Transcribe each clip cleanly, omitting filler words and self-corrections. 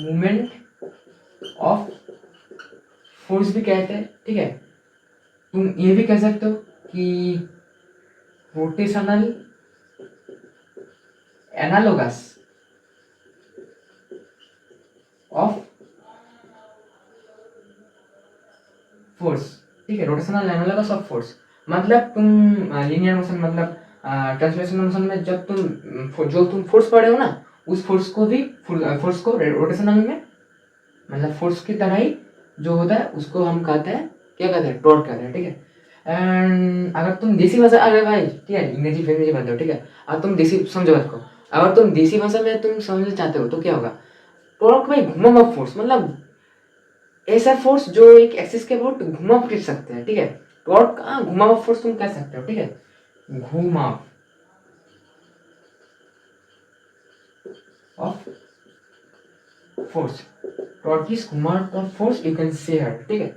Movement of force भी कहते हैं, ठीक है। तुम ये भी कह सकते हो कि रोटेशनल एनालोगस ऑफ फोर्स, ठीक है। रोटेशनल एनालोगस ऑफ फोर्स मतलब तुम लीनियर मोशन मतलब ट्रांसलेशनल मोशन में जब तुम फोर्स पढ़े हो ना, उस फोर्स को भी फोर्स को रोटेशनल में मतलब फोर्स की तरह ही जो होता है उसको हम कहते हैं, क्या कहते हैं, टॉर्क कहते हैं, ठीक है। एंड अगर तुम देसी भाषा, अरे भाई ठीक है, अंग्रेजी बनते हो, ठीक है। अगर तुम देसी समझो बात को, अगर तुम देसी भाषा में तुम समझना चाहते हो तो क्या होगा, टॉर्क भाई घुमा हुआ फोर्स, मतलब ऐसा फोर्स जो एक एक्सिस के अबाउट घुमा फिर सकते हैं, ठीक है। टॉर्क घुमा हुआ फोर्स तुम कह सकते हो, ठीक है। घुमा ऑफ फोर्स, टॉर्क इज घुमा of force you can say here, ठीक है।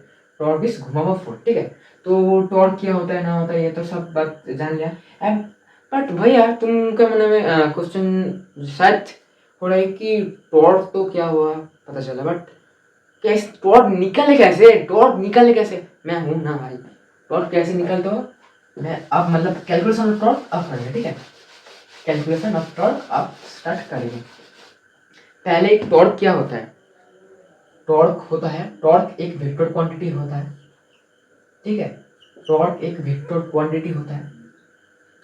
टॉर्क इज घुमा हुआ फोर्स, ठीक है। तो टॉर्क क्या होता है ना होता है ये तो सब बात जान लिया। अब बट भैया तुमके मन में क्वेश्चन शायद हो रहा है कि टॉर्क तो क्या हुआ पता चला, बट कैसे टॉर्क निकले कैसे, टॉर्क निकले कैसे, मैं हूं ना भाई। टॉर्क कैसे निकलते हो, मैं अब मतलब कैलकुलेशन ऑफ टॉर्क अब करेंगे, ठीक है। कैलकुलेशन ऑफ टॉर्क अब स्टार्ट करेंगे। पहले एक टॉर्क क्या होता है, टॉर्क होता है, टॉर्क एक वेक्टर क्वांटिटी होता है, ठीक है। टॉर्क एक वेक्टर क्वांटिटी होता है।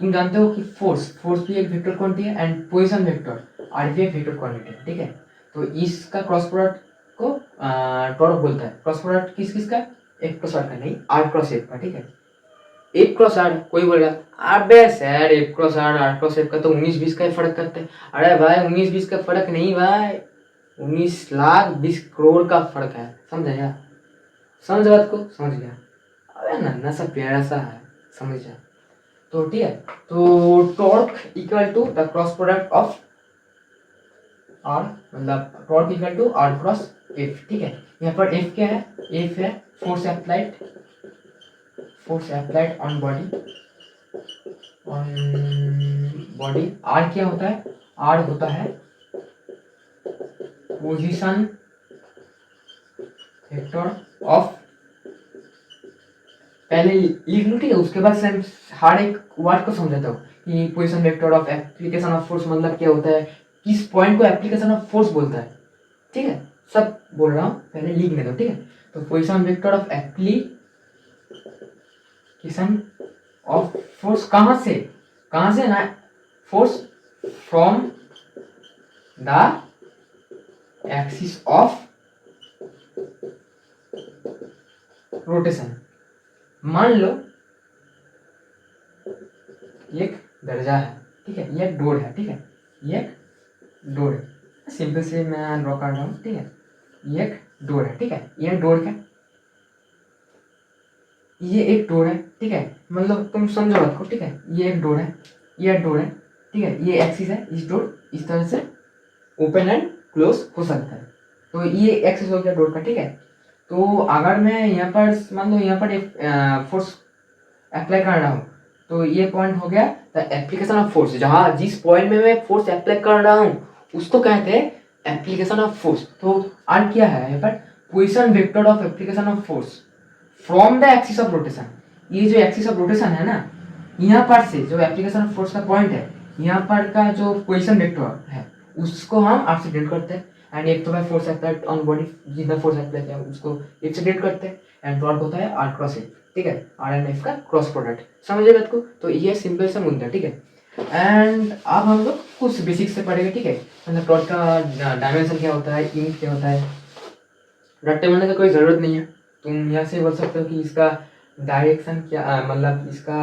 तुम जानते हो कि फोर्स भी एक वेक्टर क्वांटिटी है एंड पोजीशन वेक्टर आर भी एक वेक्टर क्वांटिटी है, ठीक है। तो इसका क्रॉस प्रोडक्ट को टॉर्क बोलता है। क्रॉस प्रोडक्ट किस किस का, एक क्रॉस आर का नहीं, आर क्रॉस एफ का, ठीक है। एक क्रॉस आर, कोई बोलेगा अबे सर एक cross R R cross F का तो 19-20 का फर्क करते हैं। अरे भाई 19-20 का फर्क नहीं भाई, 19,20,00,000 का फर्क है, समझ गया, समझ बात को, समझ गया। अबे नन्ना सा प्यारा सा है, समझ जा। तो ठीक है, तो torque equal to the cross product of r, मतलब torque equal to are cross F, ठीक है। यहाँ पर एफ क्या है, एफ है force applied on body. R क्या होता है, आर होता है पोजीशन वेक्टर ऑफ, पहले लिख लूँ, ठीक है। उसके बाद से हर एक वर्ड को समझाता हूँ कि position vector of application of force मतलब क्या होता है, किस पॉइंट को एप्लीकेशन ऑफ फोर्स बोलता है, ठीक है। सब बोल रहा हूँ, पहले लिखने दो, ठीक है। तो position vector of application of force कहाँ से ना, force from the axis of rotation. मान लो एक दर्जा है, ठीक है, ये एक डोर है, ठीक है, ये एक डोर है, सिंपल से मैं ड्रॉ कर रहा हूँ, ठीक है। ये एक डोर है, ठीक है, ये डोर है, ये एक डोर है, ठीक है। मतलब तुम समझो बात को, ठीक है। ये एक डोर है, ये डोर है, ठीक है। ये एक्सिस है, इस डोर इस तरह से ओपन एंड क्लोज हो सकता है, तो ये एक्सिस हो गया डोर का, ठीक है। तो अगर मैं यहाँ पर मान लो यहाँ पर एक फोर्स अप्लाई कर रहा हूँ, तो ये पॉइंट हो गया द एप्लीकेशन ऑफ फोर्स, जहाँ जिस पॉइंट में मैं फोर्स अप्लाई कर रहा हूँ उसको कहते हैं एप्लीकेशन ऑफ फोर्स। तो आर क्या है यहाँ पर, position vector of application of force from the axis of rotation. ये जो एक्सिस ऑफ रोटेशन है ना, यहाँ पर से जो एप्लीकेशन ऑफ फोर्स का पॉइंट है, यहाँ पर का जो पोजीशन वेक्टर है उसको हम आर से डिनोट करते हैं। एंड एक तो है फोर्स अप्लाइड ऑन बॉडी, जितना फोर्स अप्लाई किया उसको एफ से डिनोट करते हैं। एंड टॉर्क होता है आर क्रॉस एफ, ठीक है, आर एंड एफ का क्रॉस प्रोडक्ट, समझे बात को। तो ये सिंपल सा मुद्दा, ठीक है। एंड अब हम लोग कुछ बेसिक्स से पढ़ेंगे, ठीक है। मतलब टॉर्क का डायमेंशन क्या होता है, यूनिट क्या होता है, रट्टे मारने का कोई ज़रूरत नहीं है। तुम यहाँ से बोल सकते हो कि इसका डायरेक्शन क्या मतलब इसका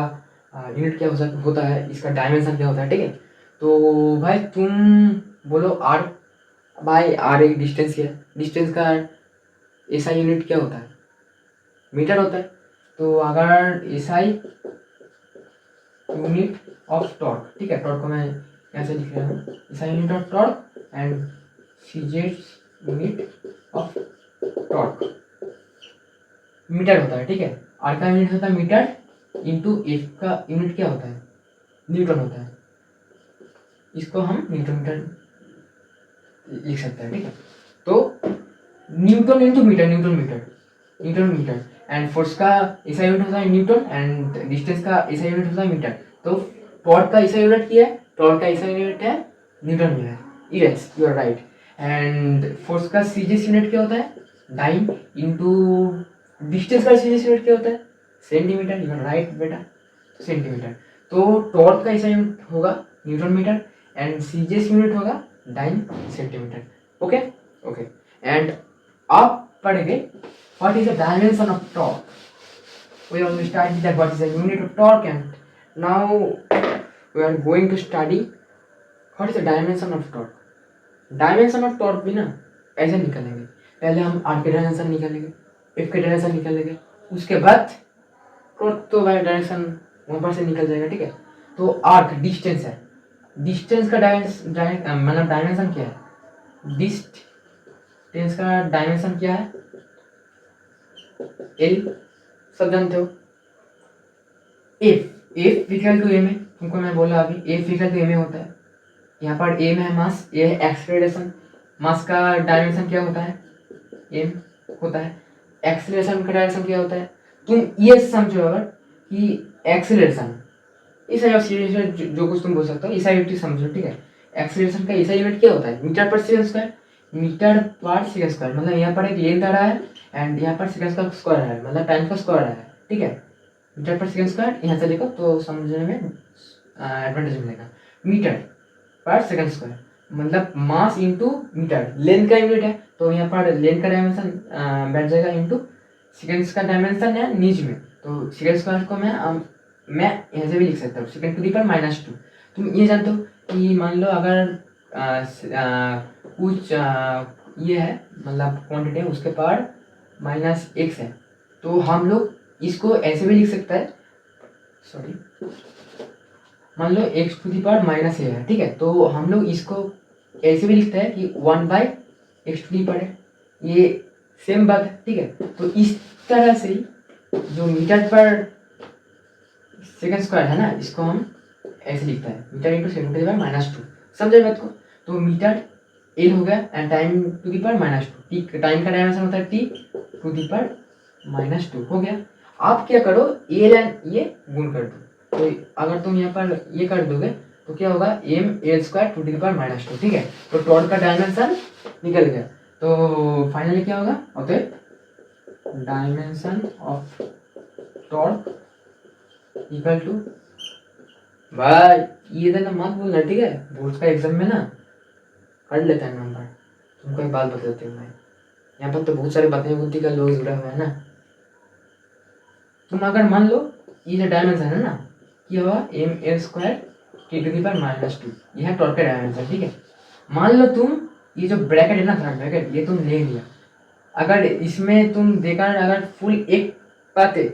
यूनिट क्या होता है, इसका डायमेंशन क्या होता है, ठीक है। तो भाई तुम बोलो आर, भाई आर एक डिस्टेंस है, डिस्टेंस का एसआई यूनिट क्या होता है, मीटर होता है। तो अगर एसआई यूनिट ऑफ टॉर्क, ठीक है, टॉर्क को मैं यहाँ से लिख रहा हूँ, SI unit of torque and CZ unit of torque meter होता है, ठीक है। आर का यूनिट होता है मीटर, इंटू एफ का यूनिट क्या होता है, न्यूटन होता है। इसको हम न्यूटन मीटर लिख सकते हैं, ठीक है। तो Newton into meter, Newton metre and force का ऐसा यूनिट होता है न्यूटन एंड डिस्टेंस का ऐसा यूनिट होता है मीटर। तो टॉर्क का ऐसा यूनिट क्या है, टॉर्क का ऐसा यूनिट है newton metre. Yes you are right. And force का सीजीएस यूनिट क्या होता है, डाइन इंटू डिस्टेंस का सीजीएस यूनिट क्या होता है, सेंटीमीटर। यू आर राइट बेटा, सेंटीमीटर। तो टॉर्क का ऐसा यूनिट होगा newton metre and CGS unit होगा dyne centimetre. Okay okay. And आप पढ़ेंगे what is the dimension of torque. We already studied that what is the unit of torque, and now we are going to study what is the dimension of torque. Dimension of torque भी ना ऐसे निकालेंगे, पहले हम R के dimension निकालेंगे, F के dimension निकालेंगे, उसके बाद टॉर्क तो भाई डायरेक्शन वहाँ पर से निकल जाएगा, ठीक है। तो आर्क डिस्टेंस है, डिस्टेंस का मतलब डायमेंशन क्या है, डिस्टेंस का डायमेंशन क्या है, एल सब जानते हो। एफ इक्वल टू एम है, तुमको मैं बोला अभी एफ इक्वल टू एम होता है। यहाँ पर एम है मास, ये है एक्सेलरेशन। मास का डायमेंशन क्या होता है, एम होता है। एक्सेलरेशन का डायरेक्शन क्या होता है, तुम ये समझो अगर कि एक्सेलरेशन इस जो कुछ तुम बोल सकते हो ऐसा यूनिट समझो, ठीक है। एक्सेलरेशन का ऐसा यूनिट क्या होता है, मीटर पर सेकंड स्क्वायर, मीटर पर सेकंड स्क्वायर। मतलब यहाँ पर एक लेंथ आ रहा है एंड यहाँ पर सेकंड का स्क्वायर है, मतलब टाइम का स्क्वायर है, ठीक है। मीटर पर सेकंड स्क्वायर यहाँ से देखो तो समझने में एडवांटेज मिलेगा। मीटर पर सेकंड स्क्वायर मतलब मास इंटू मीटर, लेंथ का यूनिट है तो यहाँ पर लेंथ का डायमेंशन बैठ जाएगा इंटू सेकंड्स का डायमेंशन है नीच में, तो सेकंड स्क्वायर को मैं यहाँ से भी लिख सकता हूँ सेकंड टू दी पावर -2। तुम ये जानते हो कि मान लो अगर कुछ ये है मतलब क्वांटिटी है उसके पावर -x है, तो हम लोग इसको ऐसे भी लिख सकता है, सॉरी मान लो x to the power -a है, ठीक है। तो हम लोग इसको ऐसे भी लिखते हैं कि 1/x टू दी पावर है, ये सेम बात है, ठीक है। तो इस तरह से जो मीटर पर सेकंड स्क्वायर है ना, इसको हम ऐसे लिखते हैं meter into second to the power -2। समझे बात को। तो मीटर एल हो गया and time to the power -2, T time का डायमेंशन होता है टी टू दी पावर -2 हो गया। आप क्या करो एल एंड ये गुण कर दो, तो अगर तुम यहाँ पर ये कर दोगे तो क्या होगा M L square to the power -2, ठीक है। तो टॉर्क का डायमेंशन निकल गया। तो फाइनली क्या होगा, okay dimension of torque equal to, भाई ये देना मत बोलना, ठीक है। बोर्ड का एग्जाम में ना कर लेता है नंबर। तुमको एक बात बताती हूँ मैं, यहाँ पर तो बहुत सारे बातें बुद्धि का लोग जुड़ा हुआ है ना। तुम अगर मान लो ये जो डायमेंशन है ना, ये होगा M L square T to the power -2, ये है टॉर्क का डायमेंशन, ठीक है। मान लो तुम ये जो ब्रैकेट है ना, थर्ड ब्रैकेट, ये तुम ले लिया। अगर इसमें तुम देखा अगर फुल एक बातें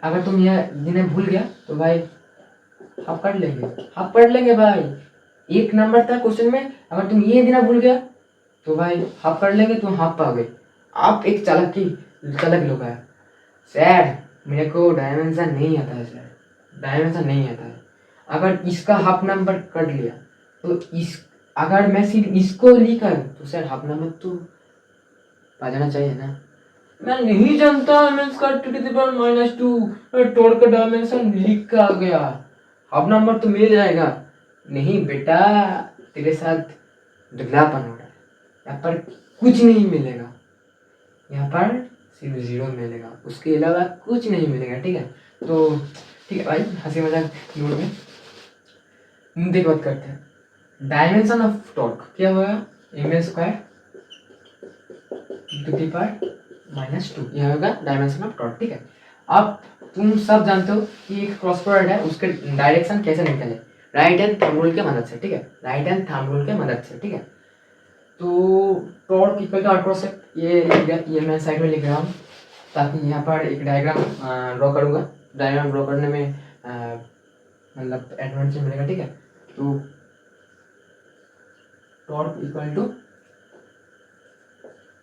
अगर तुम यह जिन्हें भूल गया तो भाई हाफ पढ़ लेंगे, हाफ पढ़ लेंगे भाई। एक नंबर था क्वेश्चन में, अगर तुम ये देना भूल गया तो भाई हाफ पढ़ लेंगे, तुम हाफ पाओगे। आप एक चालक लोग है सर, मेरे को डायमेंशन नहीं आता है सर, डायमेंशन नहीं आता है। अगर इसका हाफ नंबर कर लिया तो इस अगर मैं सिर्फ इसको लिखा तो सर हाफ नंबर तो पा जाना चाहिए ना। मैं नहीं जानता मैं इसका to to the power -2 torque का डायमेंशन लिख के आ गया, हाफ नंबर तो मिल जाएगा। नहीं बेटा, तेरे साथ दुगलापन हो रहा है। यहाँ पर कुछ नहीं मिलेगा, यहाँ पर सिर्फ 0 मिलेगा, उसके अलावा कुछ नहीं मिलेगा, ठीक है। तो ठीक है भाई, हंसी मजाक मूड में मुद्दे की बात करते हैं। डायमेंशन ऑफ टॉर्क क्या होगा, M L square to the power -2, यह होगा डायमेंशन ऑफ टॉर्क, ठीक है। अब तुम सब जानते हो कि एक क्रॉस प्रोडक्ट है, उसके डायरेक्शन कैसे निकले, राइट हैंड थंब रूल के मदद से, ठीक है, राइट हैंड थंब रूल के मदद से, ठीक है। तो torque equal to are cross F, ये मैं साइड में लिख रहा हूँ ताकि यहाँ पर एक डायग्राम ड्रॉ करूँगा। डायग्राम ड्रॉ करने में मतलब एडवांटेज मिलेगा, ठीक है। तो torque equal to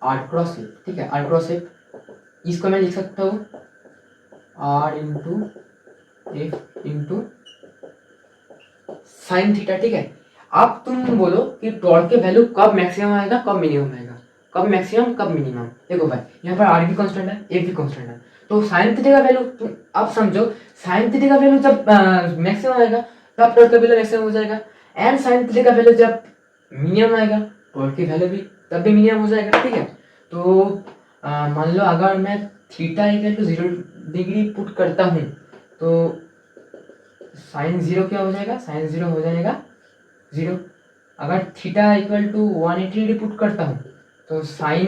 are cross F, ठीक है, आर क्रॉस एफ। इसको मैं लिख सकता हूँ R into F into sine theta, ठीक है। अब तुम बोलो कि टॉर्क के वैल्यू कब मैक्सिमम आएगा कब मिनिमम आएगा, कब मैक्सिमम कब मिनिमम। देखो भाई यहाँ पर आर भी कांस्टेंट है, ए भी कांस्टेंट है, तो साइन थीटा का वैल्यू तुम आप समझो, साइन थीटा का वैल्यू जब मैक्सिमम आएगा तब टॉर्क का वैल्यू मैक्सिमम हो जाएगा, एंड साइन थीटा का वैल्यू जब मिनिमम आएगा टॉर्क की वैल्यू भी तब भी मिनिमम हो जाएगा। ठीक है, तो मान लो अगर मैं theta equal to 0 degree put करता हूँ तो साइन 0 क्या हो जाएगा, साइन 0 हो जाएगा 0। अगर theta equal to 180 degree put करता हूँ तो साइन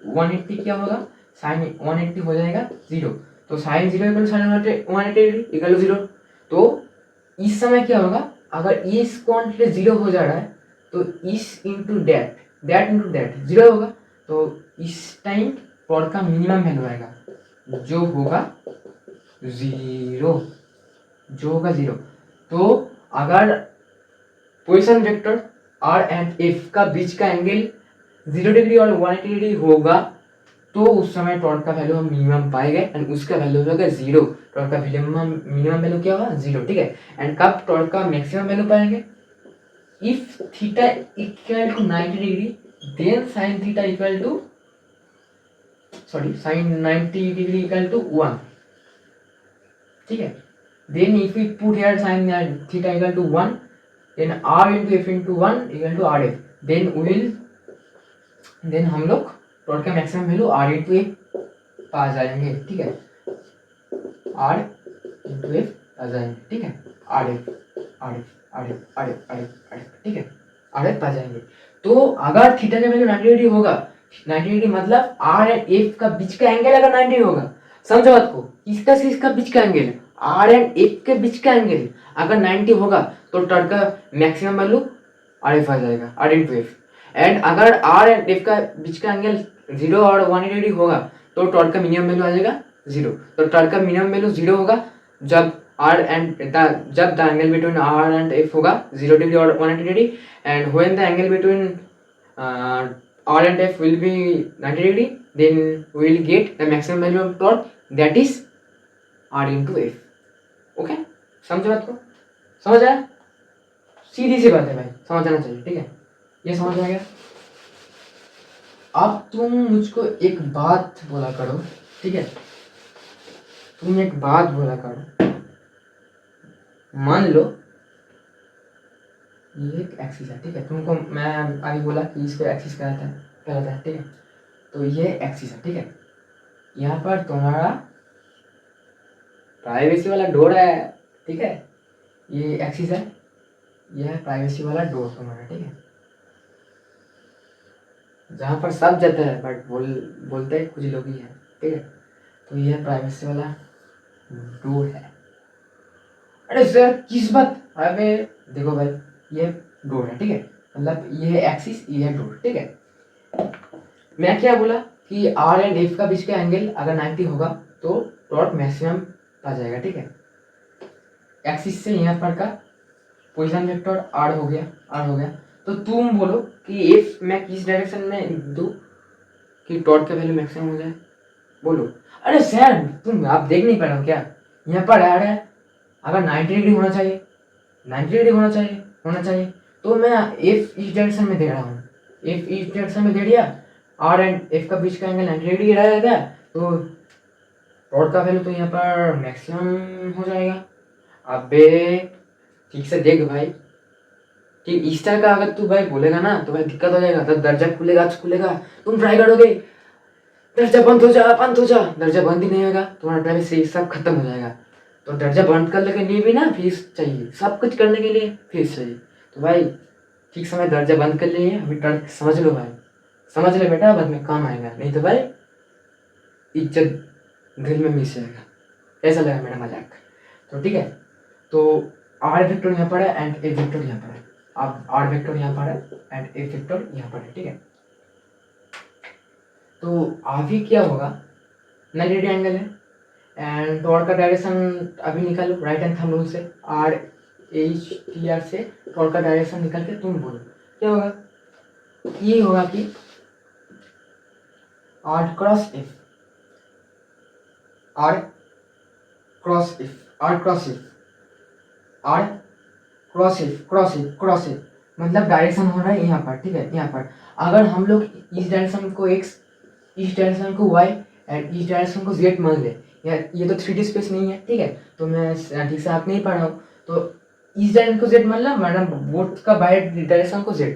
180 क्या होगा, साइन 180 हो जाएगा 0। तो sine 0 equal sine 180 degree equal to 0। तो इस समय क्या होगा, अगर इस क्वांटिटी 0 हो जा रहा है तो इस into that, that into that 0 होगा, तो इस टाइम टॉर्क का मिनिमम वैल्यू आएगा जो होगा 0, जो होगा 0। तो अगर position vector R and F का बीच का एंगल 0 डिग्री और 180 डिग्री होगा तो उस समय टॉर्क का वैल्यू हम मिनिमम पाएंगे एंड उसका वैल्यू होगा 0। टॉर्क का मिनिमम वैल्यू क्या होगा 0। ठीक है, एंड कब टॉर्क का मैक्सिमम वैल्यू पाएंगे, if theta equal to 90 degree then sine theta equal to sine 90 degree equal to 1। ठीक है, then if we put here sin theta equal to 1 then r into f into 1 equal to rf, then हम लोग torque का maximum value r into f पा जाएंगे। ठीक है, r into f आ जाएंगे। ठीक है, rf ठीक है, rf पा जाएंगे। तो अगर थीटा का वैल्यू 90 डिग्री होगा, 90 डिग्री मतलब r एंड f का बीच का एंगल अगर 90 होगा, समझो बात को, किसका से इसका बीच का एंगल आर एंड एफ के बीच का एंगल अगर 90 होगा तो टॉर्क का मैक्सिमम वैल्यू आर एफ आ जाएगा, आर इंटू एफ। एंड अगर आर एंड एफ का बीच का एंगल 0 और 180 डिग्री होगा तो टॉर्क का मिनिमम वैल्यू आ जाएगा 0। तो टॉर्क का मिनिमम वैल्यू 0 होगा जब जब the angle between R and F होगा 0 डिग्री और 180 degree, and when the angle between R and F will be 90 degree, then we will get the maximum value of torque, that is R into F. Okay, समझो बात को, समझ आया, सीधी सी बात है भाई, समझ आना चाहिए। ठीक है, ये समझ आ गया। अब तुम मुझको एक बात बोला करो, ठीक है, तुम एक बात बोला करो, मान लो ये एक एक्सिस है। ठीक है, तुमको मैं अभी बोला कि इसको एक्सिस कहलाता है। ठीक है, तो ये एक्सिस है। ठीक है, यहाँ पर तुम्हारा प्राइवेसी वाला डोर है। ठीक है, ये एक्सिस है, ये है प्राइवेसी वाला डोर तुम्हारा। ठीक है, जहाँ पर सब जाता है बट बोलते कुछ लोग ही है। ठीक है, तो ये प्राइवेसी वाला डोर है। अरे सर किस बात, अबे देखो भाई ये डोर है। ठीक है, मतलब ये एक्सिस, ये है डोर। ठीक है, मैं क्या बोला कि आर एंड एफ का बीच का एंगल अगर 90 होगा तो टॉर्क मैक्सिमम आ जाएगा। ठीक है, एक्सिस से यहाँ पर का पोजीशन वेक्टर आर हो गया। तो तुम बोलो कि एफ मैं किस डायरेक्शन में दूं कि टॉर्क का वैल्यू मैक्सिमम हो जाए, बोलो। अरे सर तुम आप देख नहीं पा रहे हो क्या, यहाँ पर आर है, अगर 90 डिग्री होना चाहिए, 90 डिग्री होना चाहिए, तो मैं एफ इस डायरेक्शन में दे रहा हूँ, एफ इस डायरेक्शन में दे दिया, आर एंड एफ का बीच का एंगल 90 डिग्री रहेगा, तो टॉर्क का वैल्यू तो यहाँ पर मैक्सिमम हो जाएगा। अबे ठीक से देख भाई, कि इस तरह का अगर तू भाई बोलेगा ना तो भाई दिक्कत हो जाएगा, तब दर्जा खुलेगा, तुम ट्राई करोगे, दर्जा बंद हो जा, दर्जा बंद ही नहीं होगा, तुम्हारा प्राइवेसी सब खत्म हो जाएगा। तो दर्जा बंद करने के लिए भी ना फीस चाहिए, सब कुछ करने के लिए फीस चाहिए। तो भाई ठीक समय दर्जा बंद कर लिए, अभी टर्क समझ लो भाई, समझ ले बेटा, बाद में काम आएगा, नहीं तो भाई इज्जत दिल में मिस जाएगा। ऐसा लगा मेरा मजाक। तो ठीक है, तो आर वेक्टर यहाँ पर है एंड ए वेक्टर यहाँ पर है, अब आर वेक्टर यहाँ पर है एंड ए वेक्टर यहाँ पर है। ठीक है, तो अभी क्या होगा, 90 डिग्री एंगल है एंड टॉर्क का डायरेक्शन अभी निकालो राइट हैंड थंब रूल से, आर एच टी आर से टॉर्क का डायरेक्शन निकाल के तुम बोलो क्या होगा। ये होगा कि R cross F, R cross F, R cross F, R cross F, cross F, cross F, मतलब डायरेक्शन हो रहा है यहाँ पर, ठीक है, यहाँ पर। अगर हम लोग इस डायरेक्शन को x, इस डायरेक्शन को y एंड इस डायरेक्शन को z मान ले, यार ये तो 3D स्पेस नहीं है, ठीक है, तो मैं ठीक से आप नहीं पढ़ रहा हूँ, तो इस डायरेक्शन को z मान ला, मतलब बोट का बाय डायरेक्शन को z,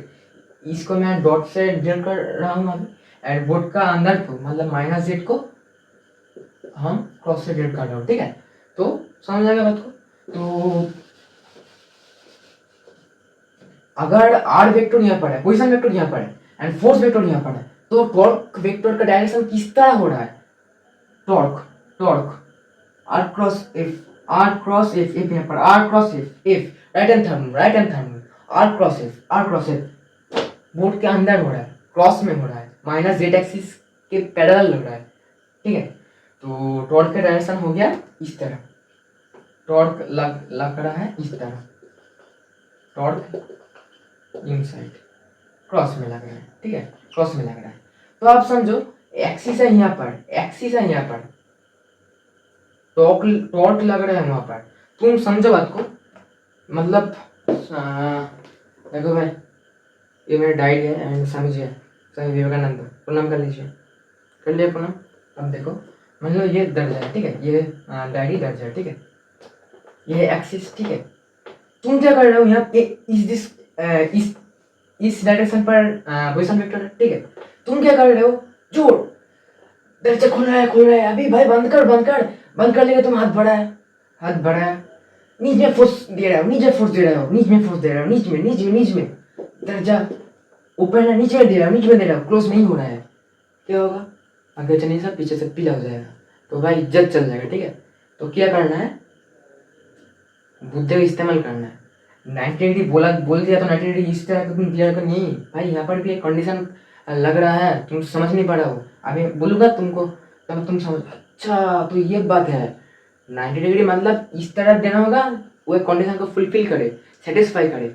इसको मैं डॉट से डिनोट कर रहा हूँ अभी, एंड बोट का अंदर को मतलब माइनस z को हम क्रॉस से डिनोट कर रहे हो, ठीक है। तो समझ आएगा बात को। तो अगर r वेक्टर यहाँ पर है, पोजीशन वेक्टर यहाँ पर है एंड फोर्स वेक्टर यहाँ पर है, तो टॉर्क वेक्टर का डायरेक्शन किस तरह हो रहा है? Torque torque r cross f यहाँ पर r cross f right hand thumb r cross f board के अंदर हो रहा है, क्रॉस में हो रहा है, माइनस z एक्सिस के पैरेलल हो रहा है, ठीक है। तो टॉर्क का डायरेक्शन हो गया इस तरह, टॉर्क लग रहा है इस तरह, टॉर्क इनसाइड क्रॉस में लग रहा है, ठीक है, क्रॉस में लग रहा है। तो आप समझो एक्सिस है यहाँ पर, एक्सिस है यहाँ पर, टॉर्क लग रहा है वहां पर। तुम समझो बात को, मतलब देखो भाई, ये मेरा डाइट है एंड समझिए, स्वामी विवेकानंद प्रणाम कर लीजिए, कर लिया प्रणाम। अब देखो मान लो ये दर्ज है, ठीक है, ये डायरी दर्ज है, ठीक है, ये एक्सिस, ठीक है। तुम क्या कर रहे हो यहाँ पे, इस डायरेक्शन पर पोजीशन वेक्टर है, ठीक है। तुम क्या कर रहे हो, जोड़ दरवाजा खुल रहा है अभी भाई, बंद कर लेगा, तुम हाथ बढ़ा है, नीच में फोर्स दे रहा हो, नीच में दरवाजा ऊपर है, नीचे में दे रहा हो, क्लोज नहीं हो रहा है, क्या होगा? आगे चलने से पीछे से पीला हो जाएगा, तो भाई इज्जत चल जाएगा, ठीक है। तो क्या करना है, बुद्धि का इस्तेमाल करना है। 90 डिग्री बोल दिया तो 90 डिग्री इस तरह का तुम क्लियर कर, नहीं भाई, यहाँ पर भी एक कंडीशन लग रहा है, तुम समझ नहीं पा रहे हो, अभी बोलूँगा तुमको तब तुम समझ, अच्छा तो ये बात है। 90 डिग्री मतलब इस तरह देना होगा, वो एक कंडीशन को फुलफिल करे, सेटिस्फाई करे।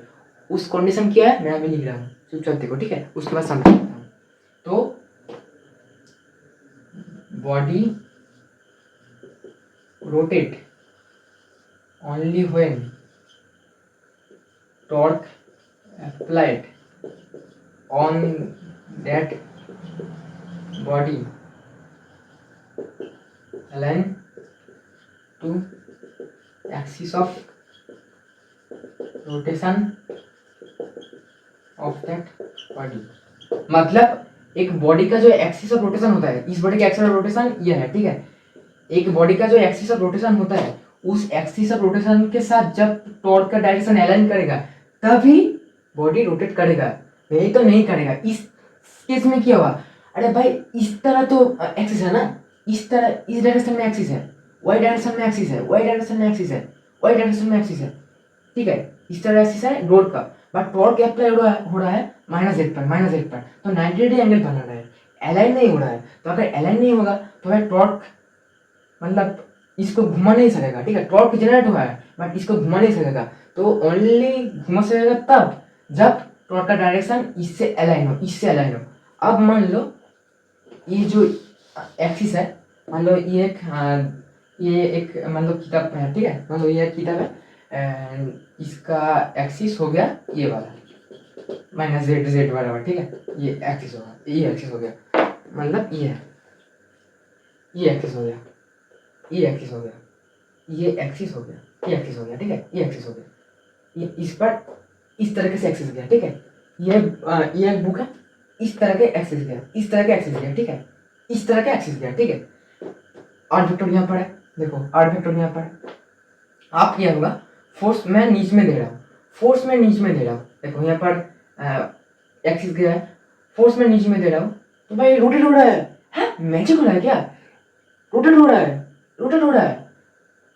उस कंडीशन क्या है मैं अभी लिख रहा हूँ, चुपचाप देखो, ठीक है, उसके बाद समझता हूँ। तो body rotate only when torque applied on that body align to axis of rotation of that body। मतलब एक बॉडी का जो एक्सिस ऑफ रोटेशन होता है, इस बॉडी का एक्सिस ऑफ रोटेशन ये है, ठीक है, एक बॉडी का जो एक्सिस ऑफ रोटेशन होता है, उस एक्सिस ऑफ रोटेशन के साथ जब टॉर्क का डायरेक्शन अलाइन करेगा तभी बॉडी रोटेट करेगा, नहीं तो नहीं करेगा। इस केस में क्या हुआ, अरे भाई इस तरह तो एक्सिस है ना, इस तरह इस डायरेक्शन में एक्सिस है, वाई डायरेक्शन में एक्सिस है, वाई डायरेक्शन में एक्सिस है, वाई डायरेक्शन में एक्सिस है, ठीक है, इस तरह एक्सिस है रोड का, बट टॉर्क अप्लाई हो रहा है माइनस एट पर, तो 90 डिग्री एंगल बना रहा है, अलाइन नहीं हो रहा है। तो अगर अलाइन नहीं होगा तो भाई टॉर्क मतलब इसको घुमा नहीं सकेगा, ठीक है, टॉर्क जनरेट हुआ है बट इसको घुमा नहीं सकेगा, तो ओनली घुमा सकेगा तब जब टॉर्क का डायरेक्शन इससे अलाइन हो। अब मान लो ये जो एक्सिस है, मान लो ये एक मान लो किताब है, ठीक है, मान लो ये किताब है एंड इसका एक्सिस हो गया ये वाला माइनस जेड वाला, ठीक है, ये एक्सिस हो गया, मतलब ये एक्सिस हो गया, ये एक्सिस हो गया, ये एक्सिस हो गया, ठीक है, ये एक्सिस हो गया, ये इस पर इस तरह से एक्सिस गया, ठीक है, ये एक बुक है, इस तरह के एक्सिस गया, ठीक है, इस तरह का एक्सिस गया, ठीक है। आर वेक्टर यहाँ पर है, देखो आर वेक्टर यहाँ पर है। आप क्या होगा, फोर्स मैं नीचे में दे रहा हूँ, देखो यहाँ पर एक्सिस गया है, फोर्स में नीचे में दे रहा हूँ, तो भाई रोटेट हो रहा है, मैजिक हो रहा है क्या, रोटेट हो रहा है,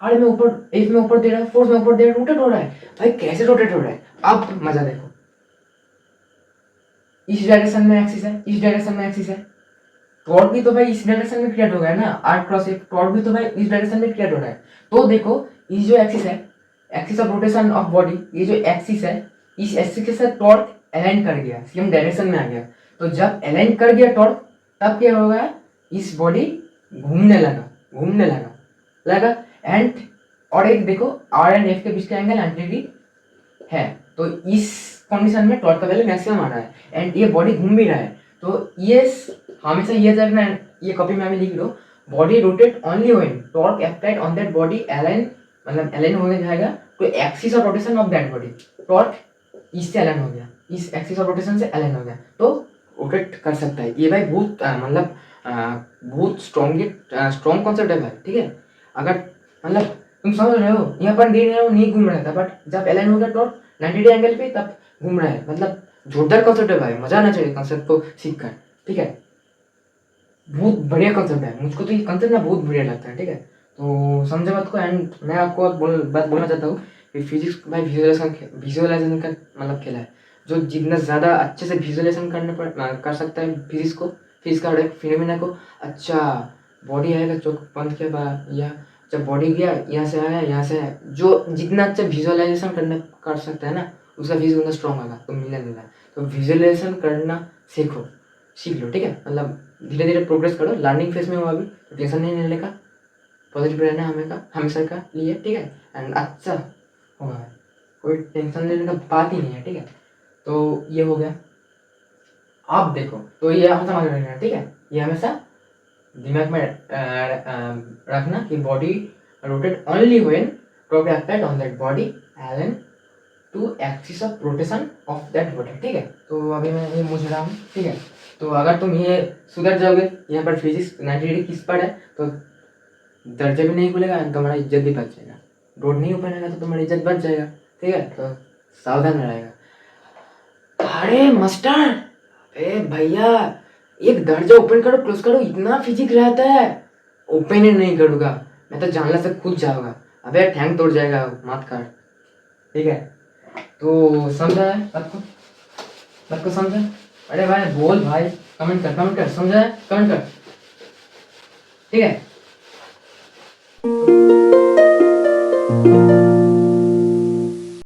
आर में ऊपर, एफ में ऊपर दे रहा है, फोर्स में ऊपर दे रहा है, रोटेट हो रहा है। भाई कैसे रोटेट हो रहा है, अब मजा देखो, इस डायरेक्शन में एक्सिस है, टॉर्क भी तो भाई इस डायरेक्शन में क्रिएट हो गया है ना, आर क्रॉस एफ, टॉर्क भी तो भाई इस डायरेक्शन में क्रिएट हो रहा है। तो देखो ये जो एक्सिस है, axis of rotation of body, ये जो एक्सिस है, इस एक्सिस के साथ टॉर्क अलाइन कर गया, सेम डायरेक्शन में आ गया। तो जब अलाइन कर गया टॉर्क, तब क्या होगा, इस बॉडी घूमने लगा एंड और एक देखो आर एंड एफ के बीच का एंगल 90 डिग्री है, तो इस कंडीशन में टॉर्क का वैल्यू मैक्सिमम आ रहा है एंड ये बॉडी घूम भी रहा है, तो ये हमेशा ये देखना है, ये कॉपी में अभी लिख लो, body rotate only when torque applied on that body align, मतलब अलाइन हो जाएगा तो axis of rotation of that body, torque इससे अलाइन हो गया, इस एक्सिस ऑफ रोटेशन से अलाइन हो गया तो रोटेट कर सकता है। ये भाई बहुत मतलब बहुत स्ट्रॉन्ग कॉन्सेप्ट है भाई, ठीक है। अगर मतलब तुम समझ रहे हो, यहाँ पर दे रहे हो नहीं घूम रहा था, बट जब अलाइन हो गया टॉर्क 90 एंगल पे तब घूम रहा है, मतलब जोरदार कॉन्सेप्ट है भाई, मजा आना चाहिए कॉन्सेप्ट को सीख कर, ठीक है। बहुत बढ़िया कॉन्सेप्ट है, मुझको तो ये कॉन्सेप्ट ना बहुत बढ़िया लगता है, ठीक है। तो समझे बात को। एंड मैं आपको बात बोलना चाहता हूँ कि फिजिक्स भाई विजुअलाइजेशन का मतलब खेला है, जो जितना ज़्यादा अच्छे से विजुअलाइजेशन कर सकता है फिजिक्स का एक फिनोमेना को। अच्छा बॉडी आएगा जो पंथ के बाद, या जब बॉडी गया यहाँ से आया यहाँ से आया, जो जितना अच्छा विजुअलाइजेशन कर सकता है ना उसका फिजिक्स उतना स्ट्रॉन्ग होगा, तो मिला तो विजुअलाइजेशन करना सीख लो, ठीक है। मतलब धीरे धीरे प्रोग्रेस करो, लर्निंग फेज में हो अभी, तो टेंशन नहीं लेने का, पॉजिटिव रहना हमेशा का लिए, ठीक है। एंड अच्छा होगा, कोई टेंशन लेने का बात ही नहीं है, ठीक है। तो ये हो गया, आप देखो तो ये आप समझ रहे हैं, ठीक है। ये हमेशा दिमाग में रखना कि body rotate only when torque applied on that body and to axis of rotation of that body, ठीक है। तो अभी मैं ये मुझ रहा हूँ, ठीक है। तो अगर तुम ये सुधर जाओगे, यहाँ पर फिजिक्स 90 डिग्री किस पर है, तो दर्जा भी नहीं खुलेगा, तुम्हारा इज्जत भी बच जाएगा, रोड नहीं ओपन तो तुम्हारी इज्जत बच जाएगा, ठीक है। तो सावधान रहेगा। अरे मास्टर, ए भैया, एक दर्जा ओपन करो क्लोज करो, इतना फिजिक्स रहता है, ओपन ही नहीं करूँगा मैं तो जानला से खुद जाऊंगा, अबे ठैंग तोड़ जाएगा मत कर, ठीक है। तो समझा है बात को समझा। अरे भाई बोल भाई, कमेंट कर समझा है, कमेंट कर, ठीक है।